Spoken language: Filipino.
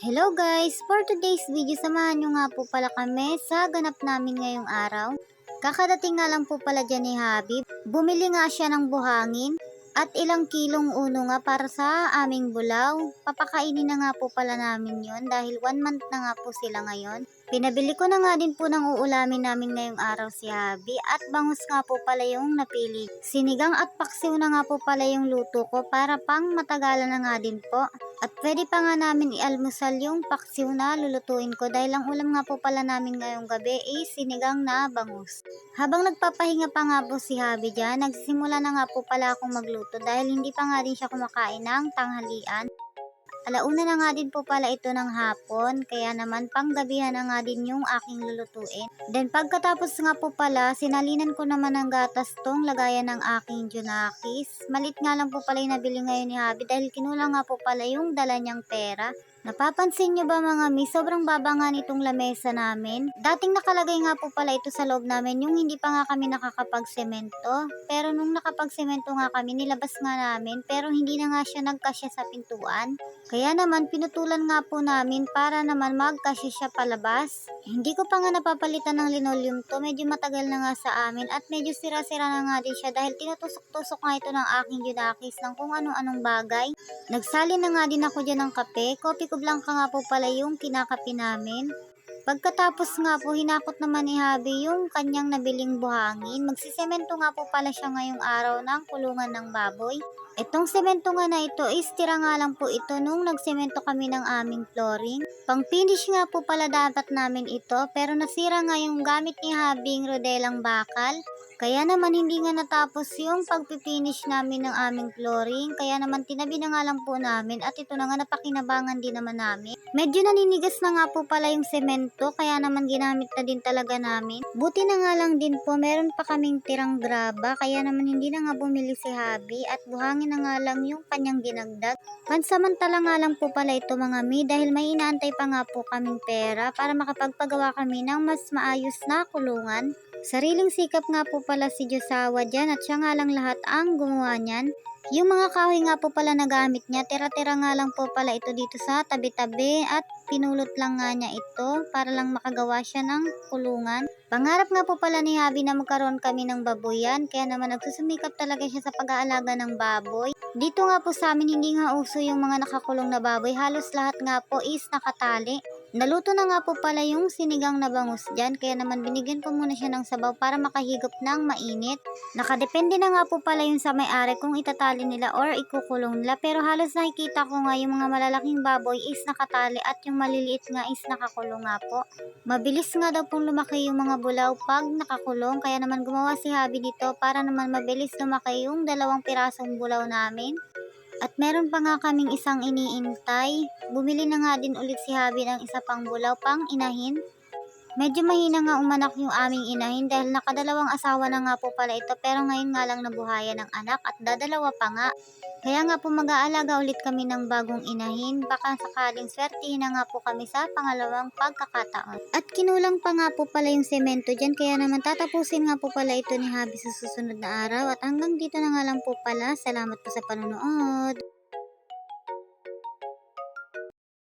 Hello guys! For today's video, samahan nyo nga po pala kami sa ganap namin ngayong araw. Kakadating nga lang po pala dyan ni Habi. Bumili nga siya ng buhangin at ilang kilong uno nga para sa aming bulaw. Papakainin na nga po pala namin yon dahil 1 month na nga po sila ngayon. Pinabili ko na nga din po ng uulamin namin ngayong araw si Habi at bangus nga po pala yung napili. Sinigang at paksiw na nga po pala yung luto ko para pang matagalan na nga din po. At pwede pa nga namin ialmusal yung paksiw na lulutuin ko dahil ang ulam nga po pala namin ngayong gabi ay sinigang na bangus. Habang nagpapahinga pa nga po si Habi dyan, nagsimula na nga po pala akong magluto dahil hindi pa nga din siya kumakain ng tanghalian. Alauna na nga din po pala ito ng hapon, kaya naman panggabihan na nga din yung aking lulutuin. Then pagkatapos nga po pala, sinalinan ko naman ng gatas tong lagayan ng aking junakis. Malit nga lang po pala yung nabili ngayon ni Habi dahil kinulang nga po pala yung dala niyang pera. Napapansin nyo ba mga mi, sobrang baba nga nitong lamesa namin. Dating nakalagay nga po pala ito sa loob namin yung hindi pa nga kami nakakapagsemento. Pero nung nakapagsemento nga kami, nilabas nga namin pero hindi na nga siya nagkasya sa pintuan. Kaya naman pinutulan nga po namin para naman magkasya siya palabas. Hindi ko pa nga napapalitan ng linoleum to, medyo matagal na nga sa amin at medyo sira-sira na nga din siya dahil tinutusok-tusok nga ito ng aking junakis ng kung anong-anong bagay. Nagsali na nga din ako dyan ng kape. Kopi ko blanca nga po pala yung kinakapi namin. Pagkatapos nga po, hinakot naman ni Habi yung kanyang nabiling buhangin. Magsisemento nga po pala siya ngayong araw ng kulungan ng baboy. Itong semento nga na ito, tira nga lang po ito nung nagsemento kami ng aming flooring. Pang finish nga po pala dapat namin ito, pero nasira nga yung gamit ni Habi yung rodelang bakal. Kaya naman hindi nga natapos yung pagpipinish namin ng aming flooring. Kaya naman tinabi na nga lang po namin at ito na nga napakinabangan din naman namin. Medyo naninigas na nga po pala yung semento kaya naman ginamit na din talaga namin. Buti na nga lang din po meron pa kaming tirang graba kaya naman hindi na nga bumili si Habi at buhangin na nga lang yung kanyang dinagdag. Pansamantala nga lang po pala ito mga mi dahil may inaantay pa nga po kaming pera para makapagpagawa kami ng mas maayos na kulungan. Sariling sikap nga po pala si Josawa dyan at siya nga lang lahat ang gumawa niyan. Yung mga kahoy nga po pala na gamit niya, tira-tira nga lang po pala ito dito sa tabi-tabi at pinulot lang nga niya ito para lang makagawa siya ng kulungan. Pangarap nga po pala ni Habi na magkaroon kami ng baboyan kaya naman nagsusumikap talaga siya sa pag-aalaga ng baboy. Dito nga po sa amin hindi nga uso yung mga nakakulong na baboy, halos lahat nga po is nakatali. Naluto na nga po pala yung sinigang na bangus dyan, kaya naman binigyan ko muna siya ng sabaw para makahigop ng mainit. Nakadepende na nga po pala yung sa may-ari kung itatali nila or ikukulong nila, pero halos nakikita ko nga yung mga malalaking baboy is nakatali at yung maliliit nga is nakakulong nga po. Mabilis nga daw pong lumaki yung mga bulaw pag nakakulong, kaya naman gumawa si Habi dito para naman mabilis lumaki yung 2 pirasong bulaw namin. At meron pa nga kaming isang iniintay. Bumili na nga din ulit si Habi ng isa pang bulaw pang inahin. Medyo mahina nga umanak yung aming inahin dahil nakadalawang asawa na nga po pala ito pero ngayon nga lang nabuhayan ng anak at dadalawa pa nga. Kaya nga po mag-aalaga ulit kami ng bagong inahin, baka sakaling swertihin na nga po kami sa pangalawang pagkakataon. At kinulang pa nga po pala yung semento dyan kaya naman tatapusin nga po pala ito ni Habi sa susunod na araw at hanggang dito na nga lang po pala. Salamat po sa panonood.